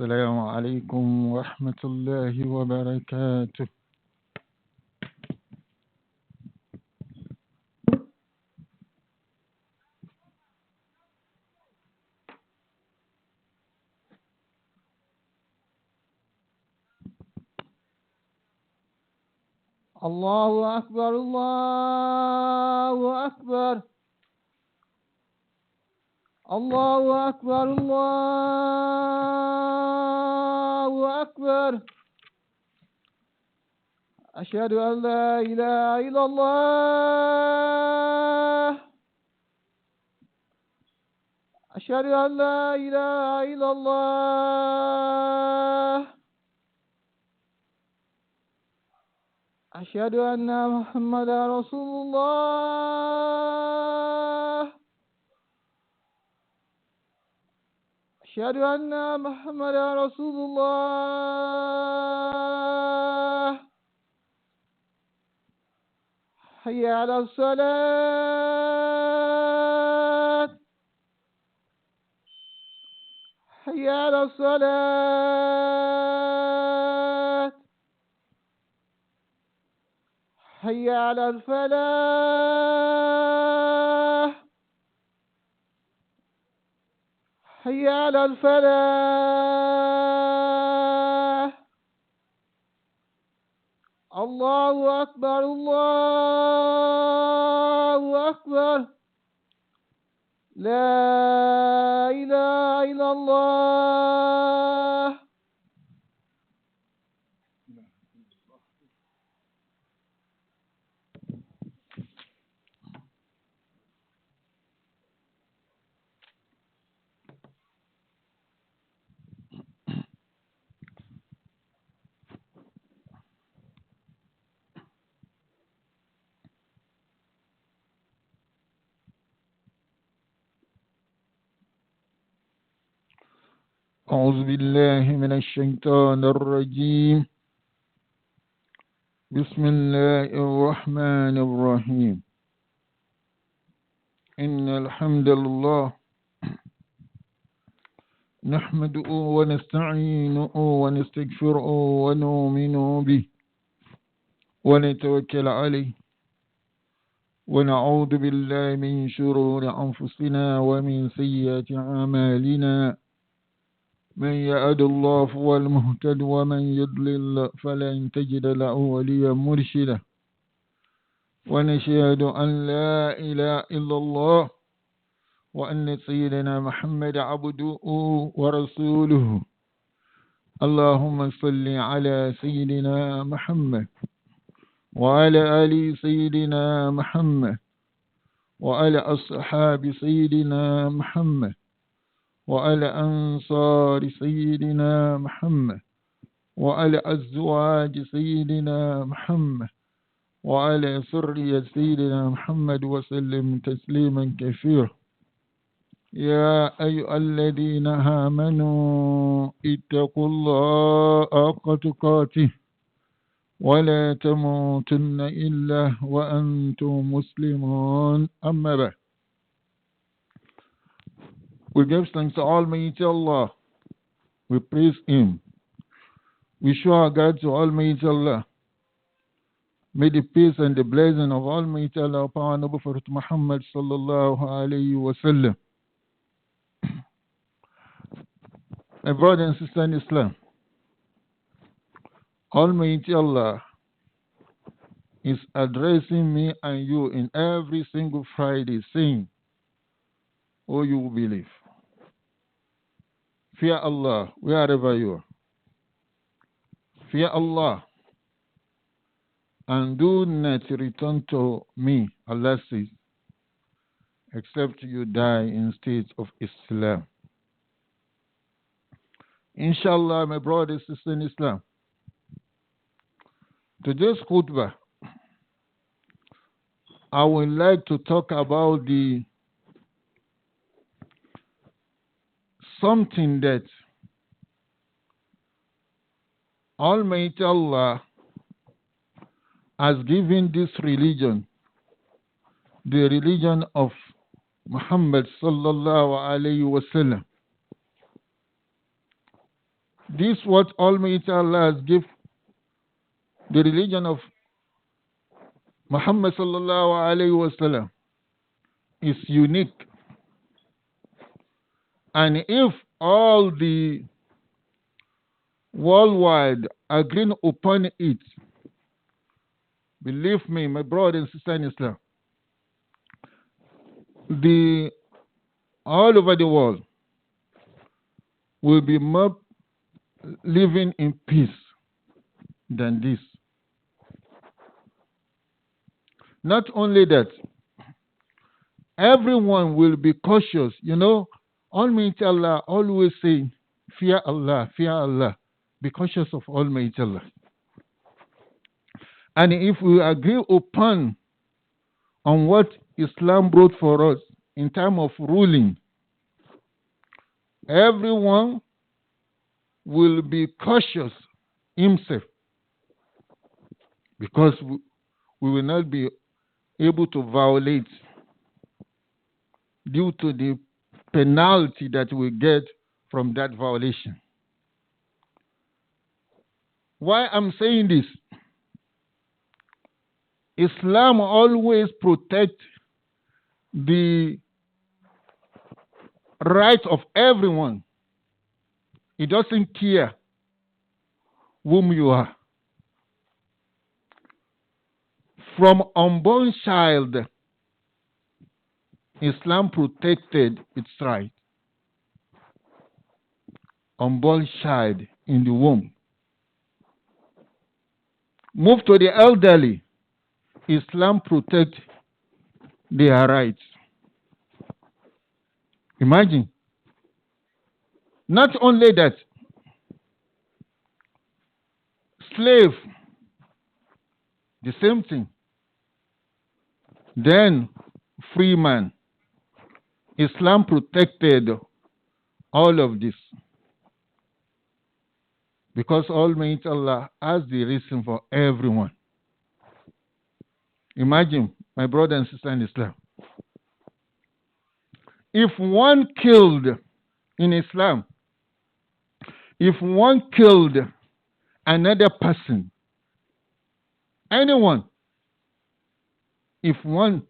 السلام عليكم ورحمة الله وبركاته. الله أكبر الله أكبر الله أكبر الله أكبر. أشهد أن لا إله إلا الله. أشهد أن لا إله إلا الله. أشهد أن محمدا رسول الله. أشهد أن محمدا رسول الله. حي على الصلاة. حي على الصلاة. حي على الفلاح. حي على الفلاح. الله أكبر الله أكبر. لا إله إلا الله. أعوذ بالله من الشيطان الرجيم. بسم الله الرحمن الرحيم. إن الحمد لله نحمده ونستعينه ونستغفره ونؤمن به ونتوكل عليه ونعوذ بالله من شرور أنفسنا ومن سيئات أعمالنا. من يهد الله فهو المهتد ومن يضلل فلن تجد له وليا مرشدا. ونشهد أن لا إله إلا الله وأن سيدنا محمد عبده ورسوله. اللهم صل على سيدنا محمد وعلى آل سيدنا محمد وعلى أصحاب سيدنا محمد وعلى أنصار سيدنا محمد وعلى أزواج سيدنا محمد وعلى ذرية سيدنا محمد وسلم تسليما كثيرا. يا أيها الذين آمنوا اتقوا الله حق تقاته ولا تموتن إلا وأنتم مسلمون. أما بعد. We give thanks to Almighty Allah. We praise Him. We show our God to Almighty Allah. May the peace and the blessing of Almighty Allah upon our noble Prophet Muhammad sallallahu alayhi wa sallam. My brother and sister in Islam, Almighty Allah is addressing me and you in every single Friday saying, "Oh, you believe. Fear Allah wherever you are. Fear Allah and do not return to me," Allah says, "except you die in state of Islam." Inshallah, my brothers and sisters in Islam, today's khutbah, I would like to talk about something that Almighty Allah has given this religion, the religion of Muhammad sallallahu alayhi wa sallam. This what Almighty Allah has given the religion of Muhammad sallallahu alaihi wasallam is unique. And if all the worldwide agreeing upon it, believe me, my brother and sister in Islam, all over the world will be more living in peace than this. Not only that, everyone will be cautious. You know, Almighty Allah always saying, fear Allah, fear Allah. Be cautious of Almighty Allah. And if we agree upon on what Islam brought for us in terms of ruling, everyone will be cautious himself, because we will not be able to violate due to the penalty that we get from that violation. Why I'm saying this? Islam always protects the rights of everyone. It doesn't care whom you are. From unborn child, Islam protected its right. Unborn child in the womb. Move to the elderly. Islam protects their rights. Imagine. Not only that, slave, the same thing. Then, free man. Islam protected all of this. Because Almighty Allah has the reason for everyone. Imagine, my brother and sister in Islam. If one killed in Islam, if one killed another person, anyone, if one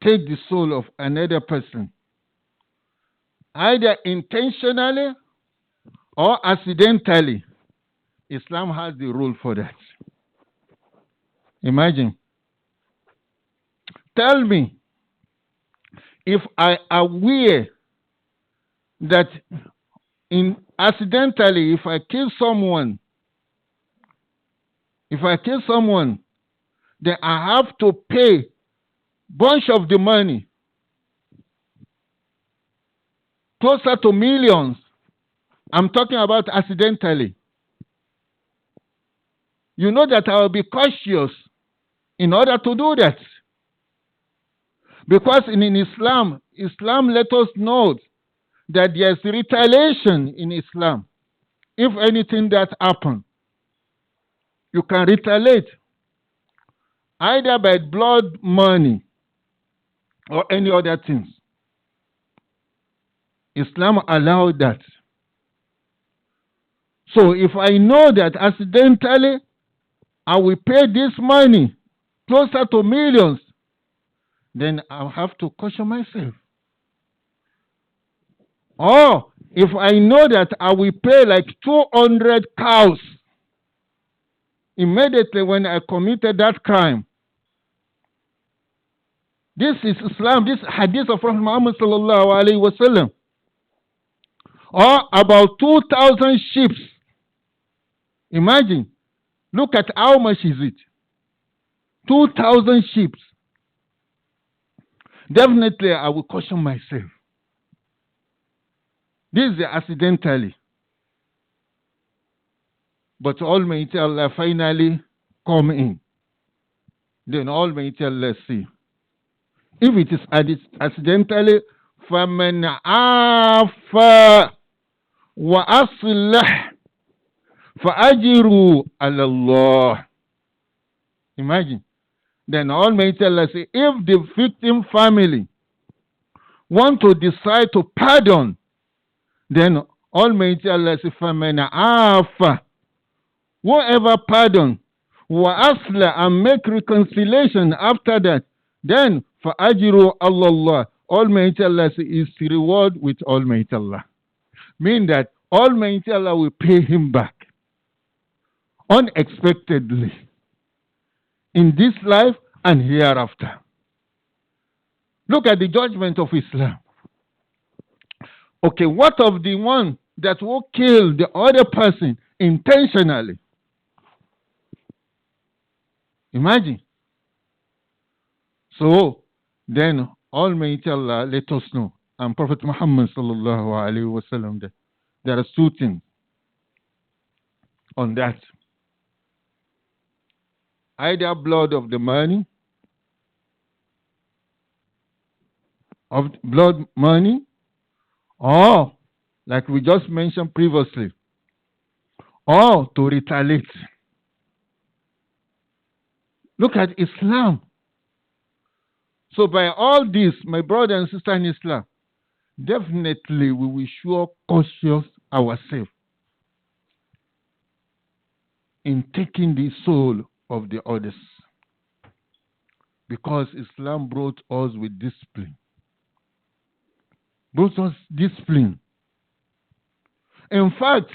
take the soul of another person, either intentionally or accidentally, Islam has the rule for that. Imagine. Tell me, if I aware that accidentally, if I kill someone, then I have to pay bunch of the money, closer to millions. I'm talking about accidentally. You know that I will be cautious in order to do that. Because in Islam let us know that there's retaliation in Islam. If anything that happens, you can retaliate either by blood money or any other things. Islam allowed that. So if I know that accidentally I will pay this money closer to millions, then I'll have to caution myself. Or if I know that I will pay like 200 cows immediately when I committed that crime. This is Islam, this hadith of Prophet Muhammad sallallahu alaihi wasallam. Or about 2,000 sheep. Imagine, look at how much is it? 2,000 sheep. Definitely, I will caution myself. This is accidentally. But Almighty Allah finally come in. Then Almighty Allah see. If it is accidentally, فَمَنْ عَافَ وَأَصْلَحَ فَأَجِرُوا عَلَى اللَّهِ. Imagine. Then Almighty Allah say, if the victim family want to decide to pardon, then Almighty Allah says, فَمَنْ عَافَ, whoever pardon, وَأَصْلَ, and make reconciliation after that, then فَأَجْرُ Allah. Almighty Allah says, is reward with Almighty Allah. Mean that Almighty Allah will pay him back unexpectedly in this life and hereafter. Look at the judgment of Islam. Okay, what of the one that will kill the other person intentionally? Imagine. So then Almighty Allah let us know, and Prophet Muhammad sallallahu alaihi wasallam, that there are two things on that. Either blood of the money, or like we just mentioned previously, or to retaliate. Look at Islam. So by all this, my brother and sister in Islam, definitely we will sure cautious ourselves in taking the soul of the others. Because Islam brought us with discipline. Brought us discipline. In fact,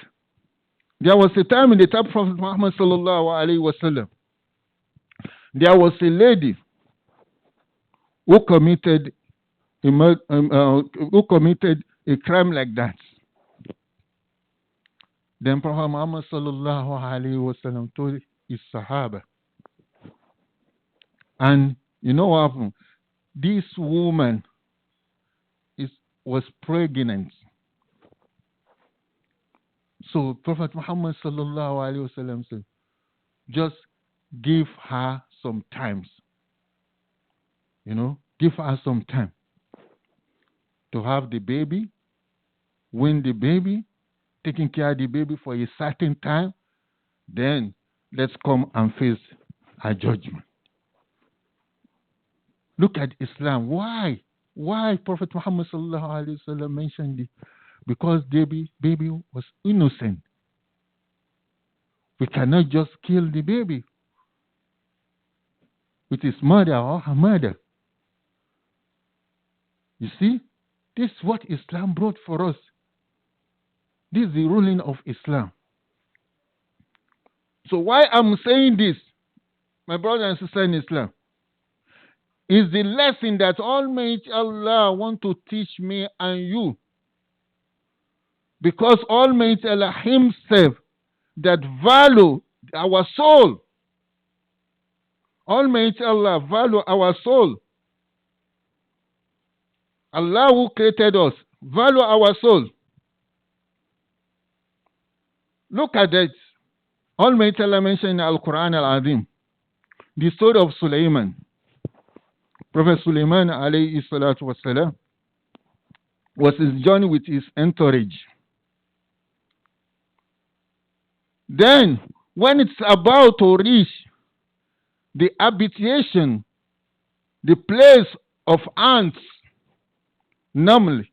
there was a time in the time of Prophet Muhammad sallallahu alaihi wasallam, there was a lady who committed a crime like that. Then Prophet Muhammad sallallahu alaihi wasallam told his Sahaba, and you know what happened? This woman was pregnant. So Prophet Muhammad sallallahu alaihi wasallam said, just give her some time. Give her some time to have the baby, win the baby, taking care of the baby for a certain time. Then let's come and face her judgment. Look at Islam. Why? Why Prophet Muhammad sallallahu alaihi wasallam mentioned it? Because baby was innocent. We cannot just kill the baby with his mother or her mother. You see, this is what Islam brought for us. This is the ruling of Islam. So why I'm saying this, my brother and sister in Islam, is the lesson that Almighty Allah want to teach me and you. Because Almighty Allah himself that value our soul. Almighty Allah value our soul. Allah who created us value our soul. Look at that. Almighty Allah mentioned in Al-Quran Al-Azim the story of Sulaiman. Prophet Sulaiman alayhi salatu wasalam was his journey with his entourage. Then, when it's about to reach the habitation, the place of ants, Naml,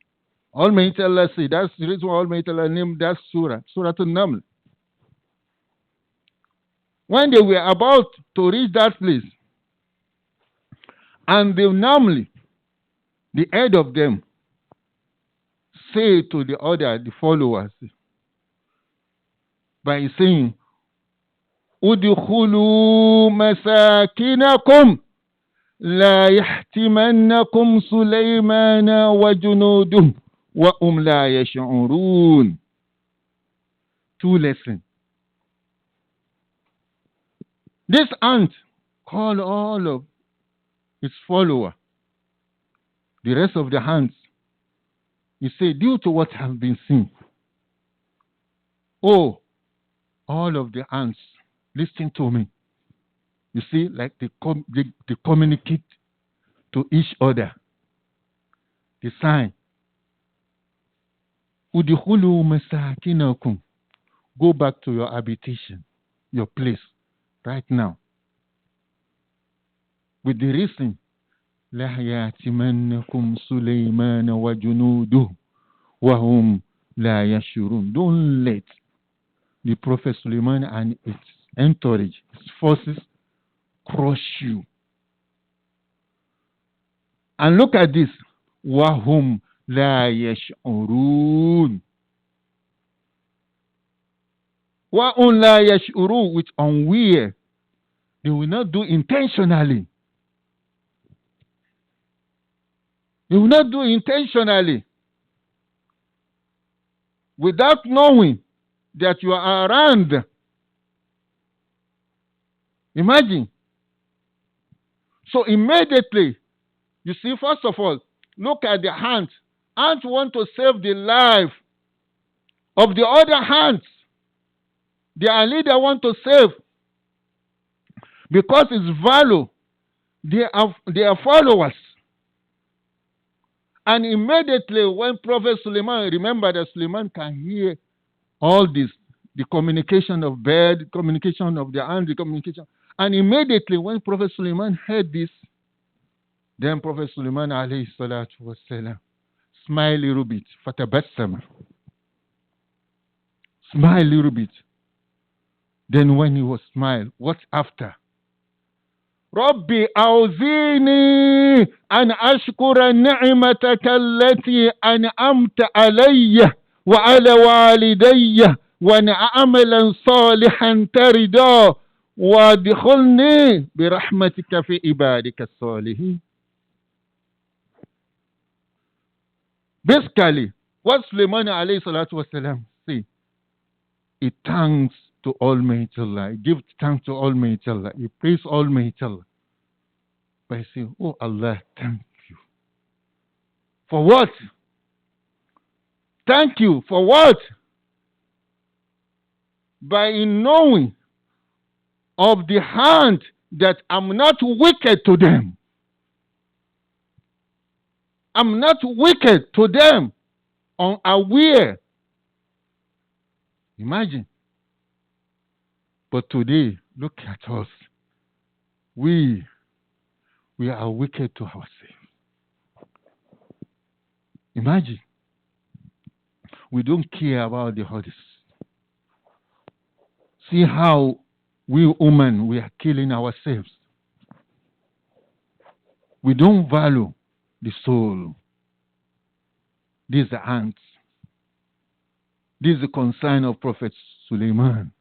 Almighty Allah said, that's the reason why Almighty Allah named that surah, Surah Naml. When they were about to reach that place, and the Naml, the head of them, say to the followers, by saying, Udkhulu masakinakum la yahtimannakum Sulaymana wa junuduh wa la yash'urun. Two lessons. This ant called all of its followers, the rest of the ants. He said, due to what has been seen, oh, all of the ants, listen to me. You see, like they communicate to each other. The sign. Udkhulu masakinakum. Go back to your habitation, your place, right now. With the reason, La yatimannakum Sulaymana wa junuduh wa hum la yashurun. Don't let the Prophet Suleiman and its entourage, its forces, crush you. And look at this. Wahum la yashurun. Wahum la yashurun, which unaware. They will not do intentionally. They will not do intentionally. Without knowing that you are around. Imagine. So immediately, you see, first of all, look at the ant. Ants want to save the life of the other ants. Their leader want to save because it's value. They are followers. And immediately when Prophet Suleiman, remember that Suleiman can hear all this, the communication of bird, communication of the ant, the communication. And immediately when Prophet Suleiman heard this, then Prophet Suleiman alayhi salatu wasalam smile a little bit, fatabassama. Smile a little bit. Then when he was smiled, what's after? Rabbi awzini an ashkura ni'mataka allati an'amta alayya wa ala walidayya wa an a'malan salihan tarida wa adkhilni bi rahmatika fi ibadika as-salihin. Basically, what Sulaiman alayhi salatu wasalam say, he thanks to Almighty Allah. He gives thanks to Almighty Allah. He prays Almighty Allah by saying, oh Allah, thank you. For what? Thank you for what? By knowing of the hand that I'm not wicked to them. I'm not wicked to them, unaware. Imagine. But today, look at us. We are wicked to ourselves. Imagine. We don't care about the others. See how we women, we are killing ourselves. We don't value the soul. These are ants. This is the concern of Prophet Suleiman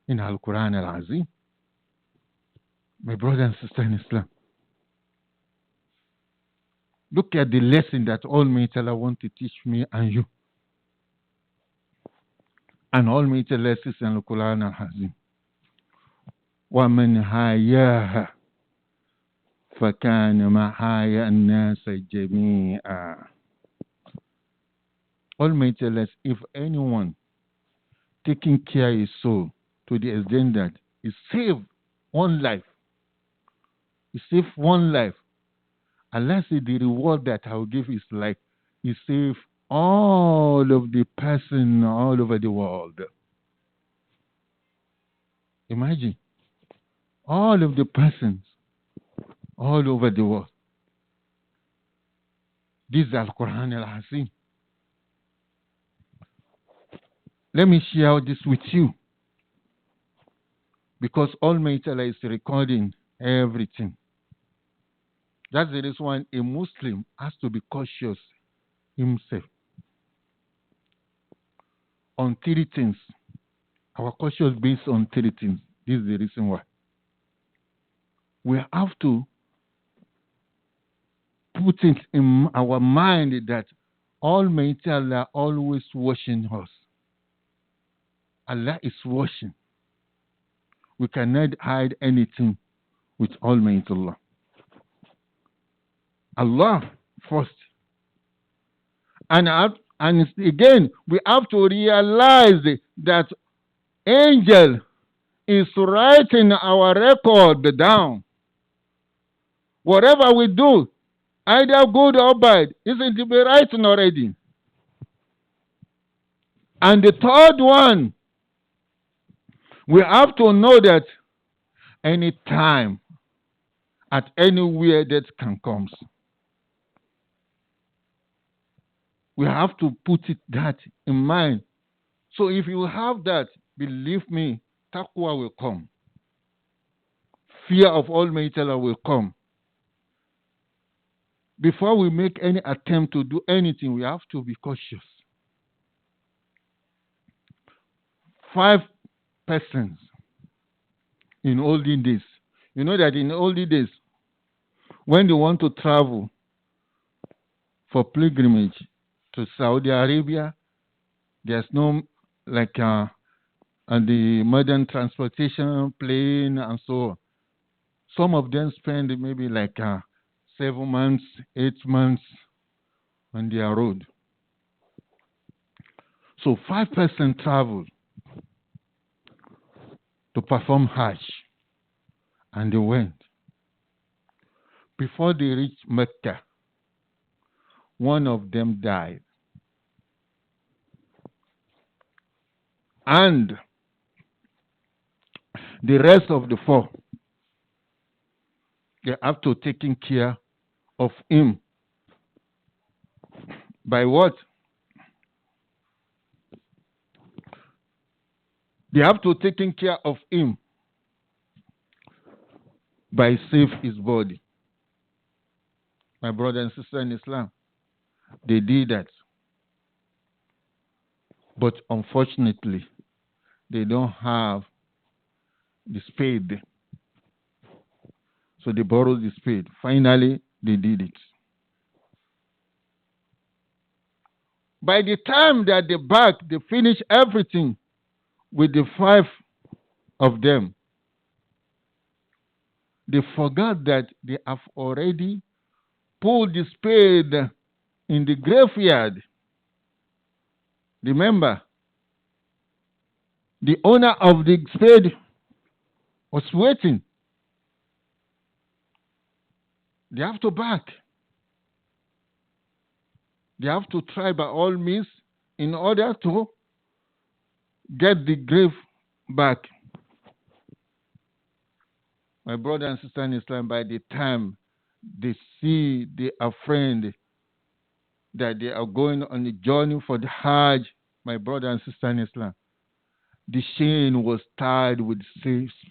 in Al-Quran Al-Azim. My brother and sister in Islam, look at the lesson that Almighty Allah wants to teach me and you. And Almighty Allah says in Al-Quran Al-Azim, وَمَنْ هَايَاهَا فَكَانَ مَحَايَا النَّاسَ جَمِيعًا. Almighty Allah, if anyone taking care of his soul to the extent that he saved one life, he saved one life, Allah said the reward that I will give is like he saved all of the person all over the world. Imagine all of the persons all over the world. This is Al-Quran Al-Azim. Let me share this with you. Because Almighty Allah is recording everything. That's the reason why a Muslim has to be cautious himself on three things. Our cautious based on three things. This is the reason why. We have to put it in our mind that Almighty Allah always watching us. Allah is watching. We cannot hide anything with Almighty Allah. Allah first. And again, we have to realize that angel is writing our record down. Whatever we do, either good or bad, isn't it be writing already? And the third one, we have to know that any time, at anywhere that can come. We have to put that in mind. So if you have that, believe me, taqwa will come. Fear of Almighty Allah will come. Before we make any attempt to do anything, we have to be cautious. 5 persons in olden days. You know that in olden days, when they want to travel for pilgrimage to Saudi Arabia, there's no like the modern transportation, plane, and so on. Some of them spend maybe like 7 months, 8 months on their road. So 5% traveled to perform Hajj, and they went. Before they reached Mecca, one of them died. And the rest of the 4, they have to taking care of him. By what? They have to taking care of him by save his body. My brother and sister in Islam, they did that. But unfortunately, they don't have the spade. So they borrowed the spade. Finally, they did it. By the time that they back, they finish everything with the 5 of them. They forgot that they have already pulled the spade in the graveyard. Remember, the owner of the spade was waiting. They have to back. They have to try by all means in order to get the grave back. My brother and sister in Islam, by the time they see their friend that they are going on a journey for the Hajj, my brother and sister in Islam, the chain was tied with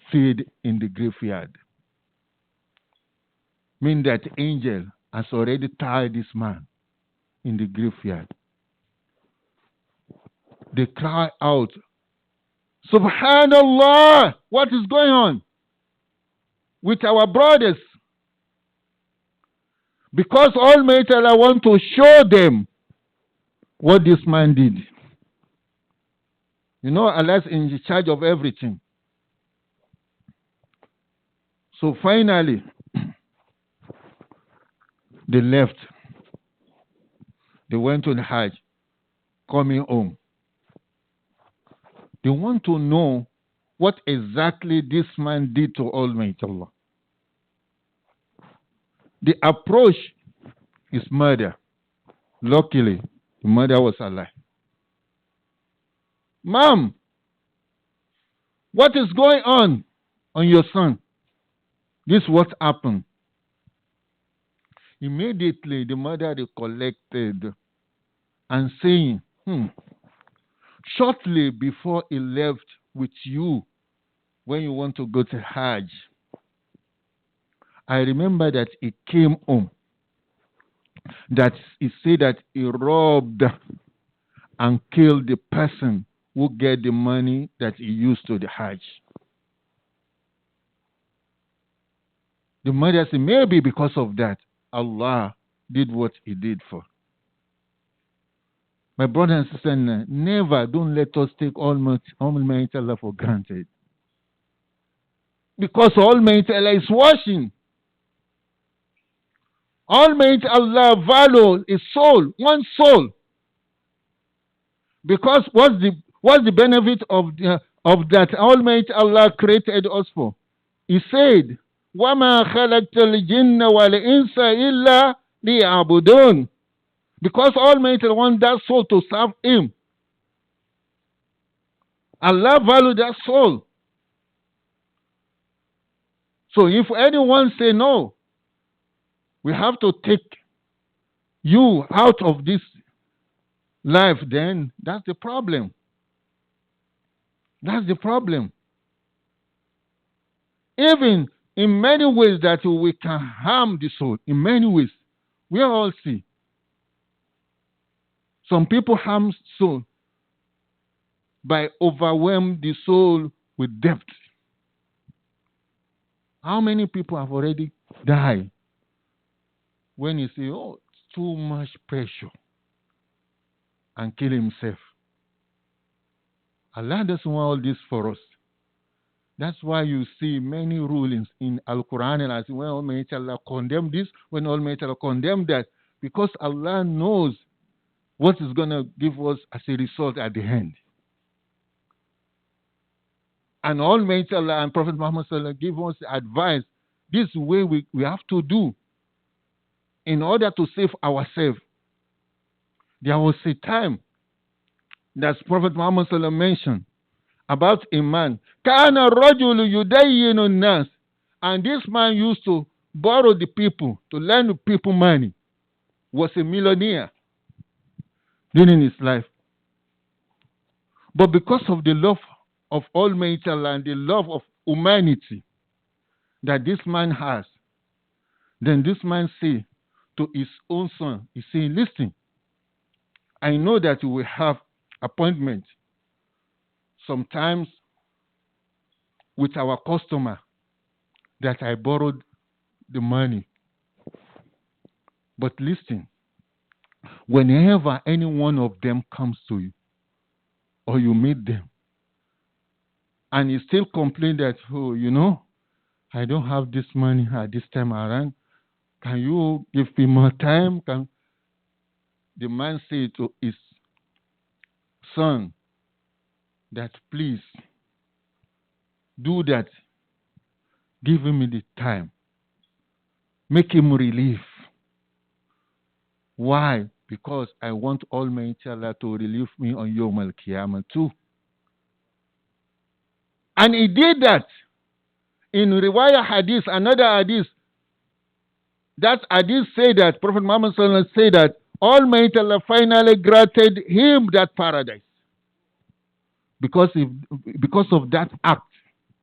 spade in the graveyard. Meaning that angel has already tied this man in the graveyard. They cry out, Subhanallah, what is going on with our brothers? Because Almighty Allah want to show them what this man did. You know, Allah's in charge of everything. So finally, they left. They went to the Hajj, coming home. They want to know what exactly this man did to Almighty Allah. The approach is murder. Luckily, the mother was alive. Mom, what is going on your son? This is what happened. Immediately, the mother recollected and saying, shortly before he left with you, when you want to go to Hajj, I remember that he came home, that he said that he robbed and killed the person who get the money that he used to the Hajj. The mother said, maybe because of that, Allah did what he did for. My brother and sister, never, don't let us take Almighty Allah for granted. Because Almighty Allah is watching. Almighty Allah values his soul, one soul. Because what's the benefit of that Almighty Allah created us for? He said, وَمَا خَلَقْتَ الْجِنَّ وَالْإِنسَ إِلَّا لِيَعْبُدُونَ. Because Almighty wants that soul to serve him. Allah values that soul. So if anyone say no, we have to take you out of this life, then that's the problem. That's the problem. Even in many ways that we can harm the soul, in many ways, we all see. Some people harm soul by overwhelming the soul with debt. How many people have already died when you say, oh, it's too much pressure and kill himself? Allah doesn't want all this for us. That's why you see many rulings in Al-Quran and as when Almighty Allah condemn this, when Almighty Allah condemn that, because Allah knows what is going to give us as a result at the end. And Almighty Allah and Prophet Muhammad Sallallahu give us advice. This way we have to do in order to save ourselves. There was a time that Prophet Muhammad Sallallahu mentioned about a man. Kana rajulu yudayyinu nas. And this man used to borrow the people, to lend the people money. Was a millionaire during his life. But because of the love of Almighty Allah and the love of humanity that this man has, then this man say to his own son, he say, listen, I know that you will have appointment sometimes with our customer that I borrowed the money. But listen, whenever any one of them comes to you or you meet them and you still complain that, oh, you know, I don't have this money at this time around, can you give me more time? Can the man say to his son that please do that, give him the time, make him relief. Why? Because I want Almighty Allah to relieve me on Yawm al-Qiyamah too. And he did that. In Riwayah Hadith, another Hadith, that Hadith say that Prophet Muhammad say that Almighty Allah finally granted him that paradise because of that act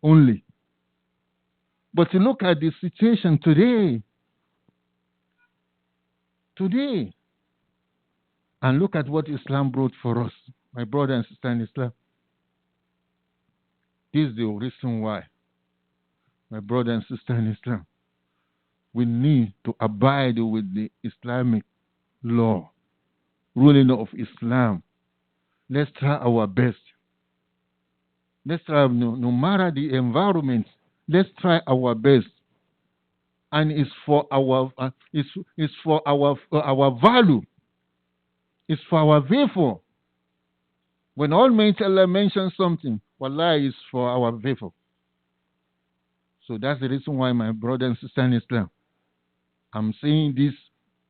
only. But look at the situation today. And look at what Islam brought for us, my brother and sister in Islam. This is the reason why, my brother and sister in Islam, we need to abide with the Islamic law, ruling of Islam. Let's try our best. Let's try, no matter the environment, let's try our best. And it's for our our value. It's for our favor. When Almighty Allah mentions something, wallahi, it's for our favor. So that's the reason why, my brother and sister in Islam, I'm saying this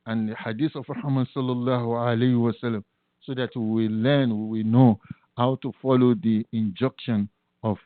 and the hadith of Muhammad sallallahu alayhi wa sallam, so that we will learn, we will know how to follow the injunction of